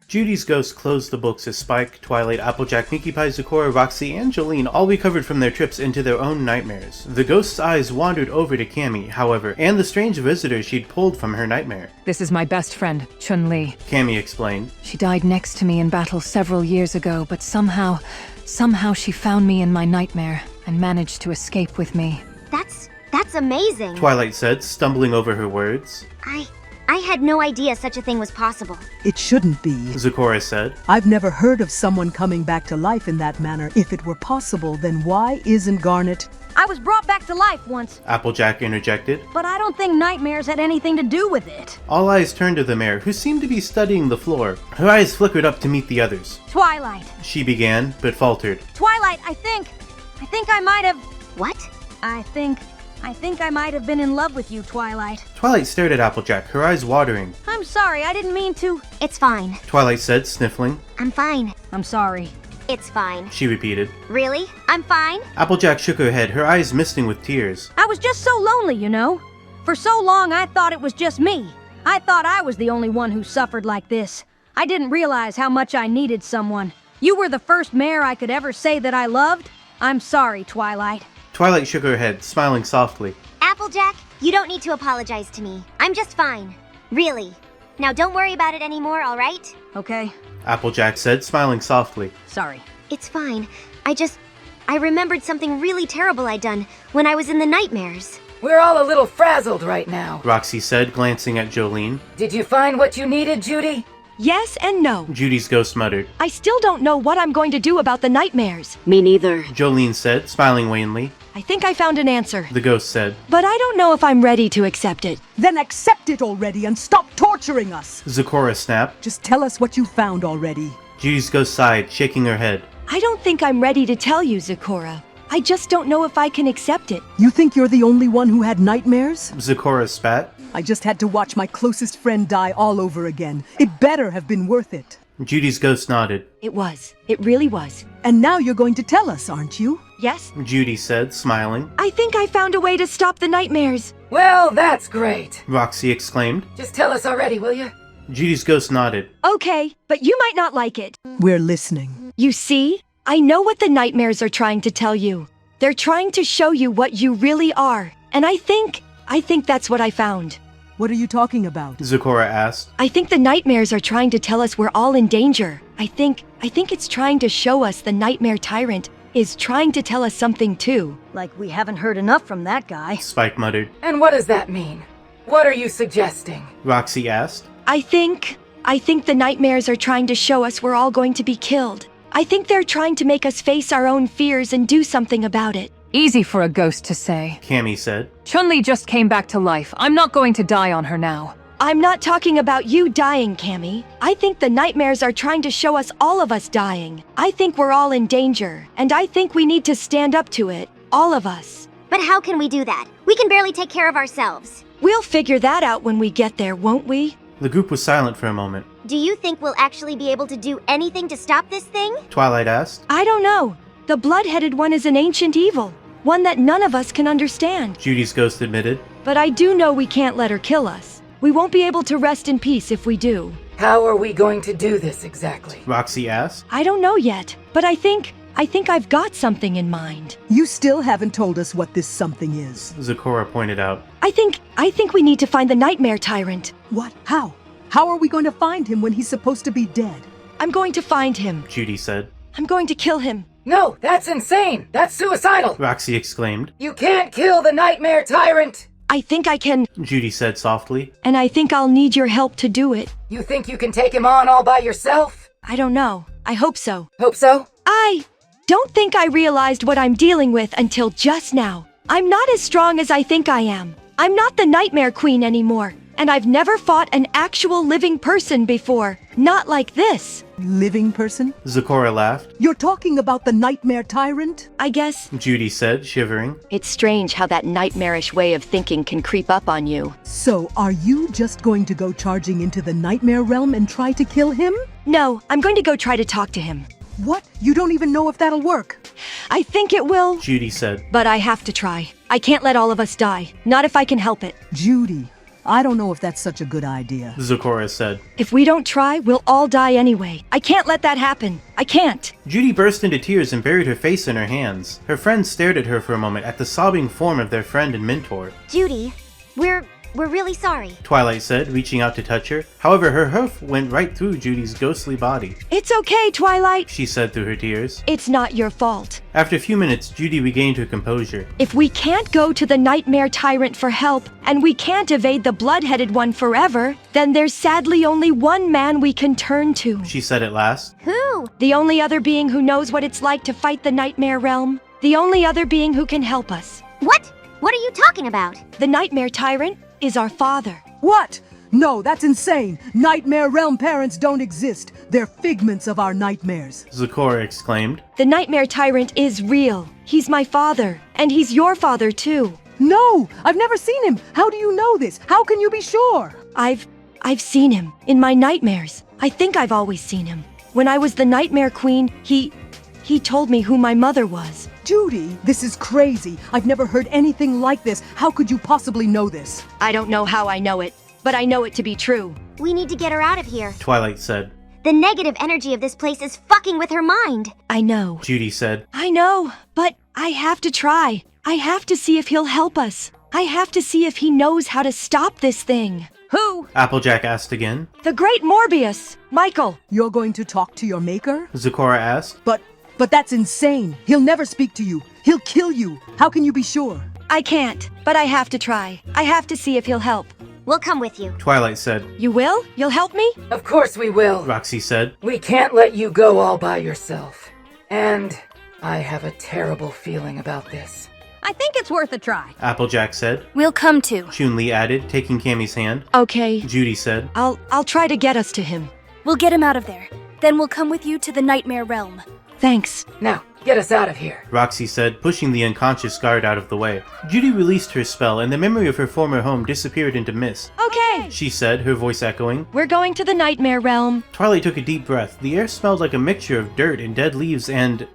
Judy's ghost closed the books as Spike, Twilight, Applejack, Pinkie Pie, Zecora, Roxy, and Jolene all recovered from their trips into their own nightmares. The ghost's eyes wandered over to Cammy, however, and the strange visitor she'd pulled from her nightmare. This is my best friend, Chun-Li. Cammy explained. She died next to me in battle several years ago, but somehow she found me in my nightmare and managed to escape with me. That's amazing. Twilight said, stumbling over her words. I had no idea such a thing was possible. It shouldn't be. Zecora said. I've never heard of someone coming back to life in that manner. If it were possible, then why isn't Garnet? I was brought back to life once, Applejack interjected. but I don't think nightmares had anything to do with it. All eyes turned to the mare, who seemed to be studying the floor. Her eyes flickered up to meet the others. Twilight. She began, but faltered. Twilight, I think I might have... What? I think I might have been in love with you, Twilight. Twilight stared at Applejack, her eyes watering. I'm sorry, I didn't mean to... It's fine. Twilight said, sniffling. I'm fine. I'm sorry. It's fine. She repeated. Really? I'm fine? Applejack shook her head, her eyes misting with tears. I was just so lonely, you know? For so long, I thought it was just me. I thought I was the only one who suffered like this. I didn't realize how much I needed someone. You were the first mare I could ever say that I loved. I'm sorry, Twilight. Twilight shook her head, smiling softly. Applejack, you don't need to apologize to me. I'm just fine. Really. Now don't worry about it anymore, alright? Okay, Applejack said, smiling softly. sorry. It's fine. I remembered something really terrible I'd done when I was in the nightmares. We're all a little frazzled right now. Roxy said, glancing at Jolene. Did you find what you needed, Judy? Yes and no. Judy's ghost muttered. I still don't know what I'm going to do about the nightmares. Me neither. Jolene said, smiling wanly. I think I found an answer, The ghost said. but I don't know if I'm ready to accept it. Then accept it already and stop torturing us. Zecora snapped. Just tell us what you found already. Judy's ghost sighed, shaking her head. I don't think I'm ready to tell you, Zecora. I just don't know if I can accept it. You think you're the only one who had nightmares? Zecora spat. I just had to watch my closest friend die all over again. It better have been worth it. Judy's ghost nodded. It was. It really was. And now you're going to tell us, aren't you? Yes? Judy said, smiling. I think I found a way to stop the nightmares. Well, that's great. Roxy exclaimed. Just tell us already, will you? Judy's ghost nodded. Okay, but you might not like it. We're listening. You see? I know what the nightmares are trying to tell you. They're trying to show you what you really are. And I think that's what I found. What are you talking about? Zecora asked. I think the nightmares are trying to tell us we're all in danger. I think it's trying to show us the Nightmare Tyrant is trying to tell us something too. Like we haven't heard enough from that guy. Spike muttered. And what does that mean? What are you suggesting? Roxy asked. I think the nightmares are trying to show us we're all going to be killed. I think they're trying to make us face our own fears and do something about it. Easy for a ghost to say. Cammy said. Chun-Li just came back to life. I'm not going to die on her now. I'm not talking about you dying, Cammy. I think the nightmares are trying to show us all of us dying. I think we're all in danger, and I think we need to stand up to it. All of us. But how can we do that? We can barely take care of ourselves. We'll figure that out when we get there, won't we? The group was silent for a moment. Do you think we'll actually be able to do anything to stop this thing? Twilight asked. I don't know. The blood-headed one is an ancient evil. One that none of us can understand. Judy's ghost admitted. But I do know we can't let her kill us. We won't be able to rest in peace if we do. How are we going to do this exactly? Roxy asked. I don't know yet, but I think I've got something in mind. You still haven't told us what this something is. Zecora pointed out. I think we need to find the Nightmare Tyrant. What? How? How are we going to find him when he's supposed to be dead? I'm going to find him. Judy said. I'm going to kill him. No, that's insane. That's suicidal. Roxy exclaimed. You can't kill the Nightmare Tyrant. I think I can, Judy said softly. and I think I'll need your help to do it. You think you can take him on all by yourself? I don't know. I hope so. Hope so? I don't think I realized what I'm dealing with until just now. I'm not as strong as I think I am. I'm not the Nightmare Queen anymore, and I've never fought an actual living person before. Not like this. Living person? Zecora laughed. You're talking about the Nightmare Tyrant? I guess Judy said, shivering. it's strange how that nightmarish way of thinking can creep up on you. So, are you just going to go charging into the Nightmare Realm and try to kill him? No, I'm going to go try to talk to him. What? You don't even know if that'll work. I think it will, Judy said. but I have to try. I can't let all of us die. Not if I can help it. Judy, I don't know if that's such a good idea. Zecora said. If we don't try, we'll all die anyway. I can't let that happen. I can't. Judy burst into tears and buried her face in her hands. Her friends stared at her for a moment at the sobbing form of their friend and mentor. Judy, we're really sorry. Twilight said, reaching out to touch her. However, her hoof went right through Judy's ghostly body. It's okay, Twilight. She said through her tears. It's not your fault. After a few minutes, Judy regained her composure. If we can't go to the Nightmare Tyrant for help, and we can't evade the blood-headed one forever, then there's sadly only one man we can turn to. She said at last. Who? The only other being who knows what it's like to fight the Nightmare Realm. The only other being who can help us. What? What are you talking about? The Nightmare Tyrant is our father. What? No, that's insane. Nightmare Realm parents don't exist. They're figments of our nightmares. Zecora exclaimed. The Nightmare Tyrant is real. He's my father, and he's your father too. No, I've never seen him. How do you know this? How can you be sure? I've seen him in my nightmares. I think I've always seen him. When I was the Nightmare Queen, he told me who my mother was. Judy, this is crazy. I've never heard anything like this. How could you possibly know this? I don't know how I know it, but I know it to be true. We need to get her out of here. Twilight said. The negative energy of this place is fucking with her mind. I know. Judy said. I know, but I have to try. I have to see if he'll help us. I have to see if he knows how to stop this thing. Who? Applejack asked again. The Great Morbius! Michael! You're going to talk to your maker? Zecora asked. But that's insane. He'll never speak to you. He'll kill you. How can you be sure? I can't, but I have to try. I have to see if he'll help. We'll come with you. Twilight said. You will? You'll help me? Of course we will. Roxy said. We can't let you go all by yourself. And I have a terrible feeling about this. I think it's worth a try. Applejack said. We'll come too. Chun-Li added, taking Cammy's hand. Okay. Judy said. I'll try to get us to him. We'll get him out of there. Then we'll come with you to the Nightmare Realm. Thanks. Now, get us out of here. Roxy said, pushing the unconscious guard out of the way. Judy released her spell, and the memory of her former home disappeared into mist. Okay. She said, her voice echoing. We're going to the Nightmare Realm. Twilight took a deep breath. The air smelled like a mixture of dirt and dead leaves and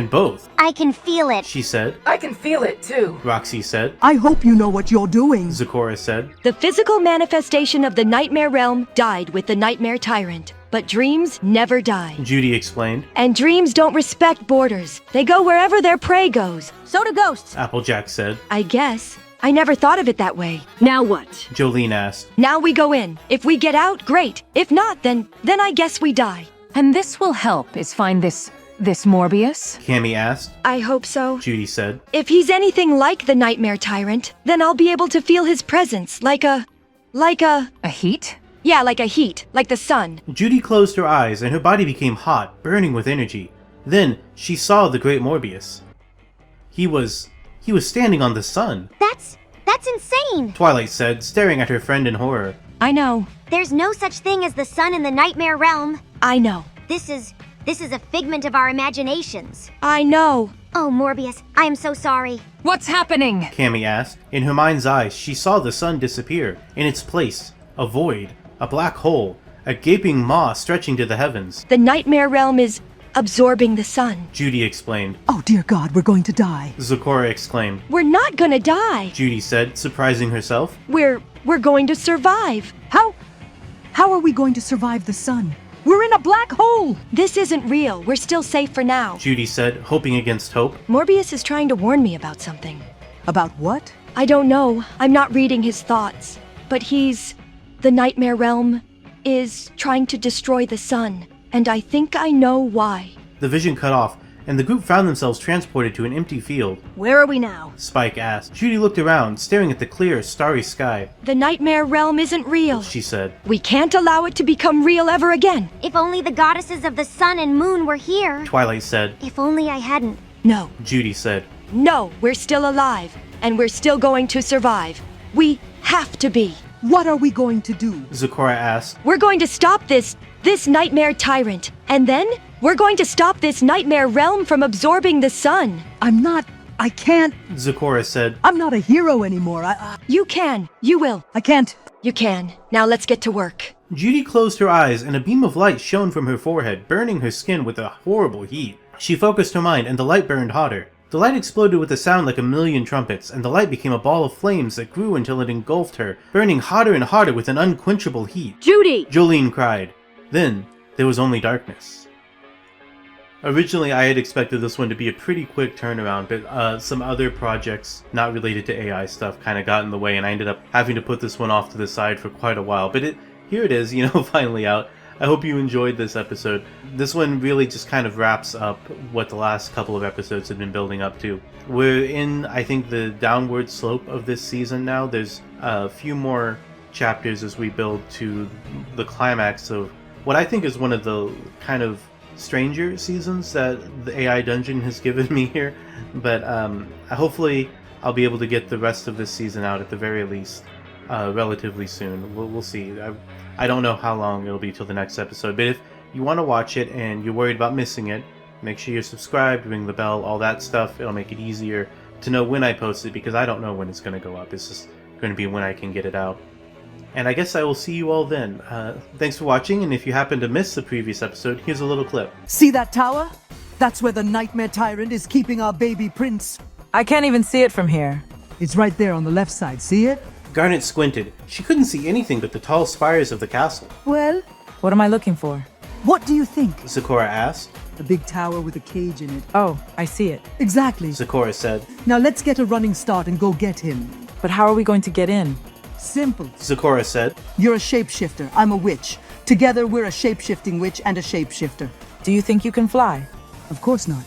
both. I can feel it. She said. I can feel it too. Roxy said. I hope you know what you're doing. Zecora said. The physical manifestation of the Nightmare Realm died with the Nightmare Tyrant. But dreams never die. Judy explained. And dreams don't respect borders. They go wherever their prey goes. So do ghosts. Applejack said. I guess. I never thought of it that way. Now what? Jolene asked. Now we go in. If we get out, great. If not, then I guess we die. And this will help, is find this Morbius? Cammy asked. I hope so. Judy said. If he's anything like the Nightmare Tyrant, then I'll be able to feel his presence like a... A heat? Yeah, like a heat, like the sun. Judy closed her eyes and her body became hot, burning with energy. Then she saw the Great Morbius. He was standing on the sun. That's insane. Twilight said, staring at her friend in horror. I know. There's no such thing as the sun in the Nightmare Realm. I know. This is a figment of our imaginations. I know. Oh, Morbius, I am so sorry. What's happening? Cammy asked. In her mind's eye, she saw the sun disappear. In its place, a void, a black hole, a gaping maw stretching to the heavens. The Nightmare Realm is absorbing the sun. Judy explained. Oh dear God, we're going to die. Zecora exclaimed. We're not gonna die. Judy said, surprising herself. We're going to survive. How are we going to survive the sun? We're in a black hole! This isn't real. We're still safe for now. Judy said, hoping against hope. Morbius is trying to warn me about something. About what? I don't know. I'm not reading his thoughts. But the Nightmare Realm is trying to destroy the sun. And I think I know why. The vision cut off, and the group found themselves transported to an empty field. Where are we now? Spike asked. Judy looked around, staring at the clear, starry sky. The Nightmare Realm isn't real. She said. We can't allow it to become real ever again. If only the goddesses of the sun and moon were here. Twilight said. If only I hadn't. No. Judy said. No, we're still alive. And we're still going to survive. We have to be. What are we going to do? Zecora asked. We're going to stop this Nightmare Tyrant. And then we're going to stop this Nightmare Realm from absorbing the sun. I can't. Zecora said. I'm not a hero anymore. You can. You will. I can't. You can. Now let's get to work. Judy closed her eyes and a beam of light shone from her forehead, burning her skin with a horrible heat. She focused her mind and the light burned hotter. The light exploded with a sound like a million trumpets, and the light became a ball of flames that grew until it engulfed her, burning hotter and hotter with an unquenchable heat. Judy! Jolene cried. Then, there was only darkness. Originally, I had expected this one to be a pretty quick turnaround, but some other projects not related to AI stuff kind of got in the way, and I ended up having to put this one off to the side for quite a while. But here it is, finally out. I hope you enjoyed this episode. This one really just kind of wraps up what the last couple of episodes have been building up to. We're in, I think, the downward slope of this season now. There's a few more chapters as we build to the climax of what I think is one of the kind of stranger seasons that the AI dungeon has given me here. But hopefully I'll be able to get the rest of this season out at the very least relatively soon. We'll see. I don't know how long it'll be till the next episode, but if you want to watch it and you're worried about missing it, make sure you're subscribed, ring the bell, all that stuff. It'll make it easier to know when I post it, because I don't know when it's going to go up. It's just going to be when I can get it out. And I guess I will see you all then. Thanks for watching, and if you happen to miss the previous episode, here's a little clip. See that tower? That's where the Nightmare Tyrant is keeping our baby prince. I can't even see it from here. It's right there on the left side, see it? Garnet squinted. She couldn't see anything but the tall spires of the castle. Well, What am I looking for? what do you think? Sakura asked. A big tower with a cage in it. Oh, I see it. Exactly. Sakura said. Now let's get a running start and go get him. But how are we going to get in? Simple. Sakura said. You're a shapeshifter. I'm a witch. Together we're a shapeshifting witch and a shapeshifter. Do you think you can fly? Of course not.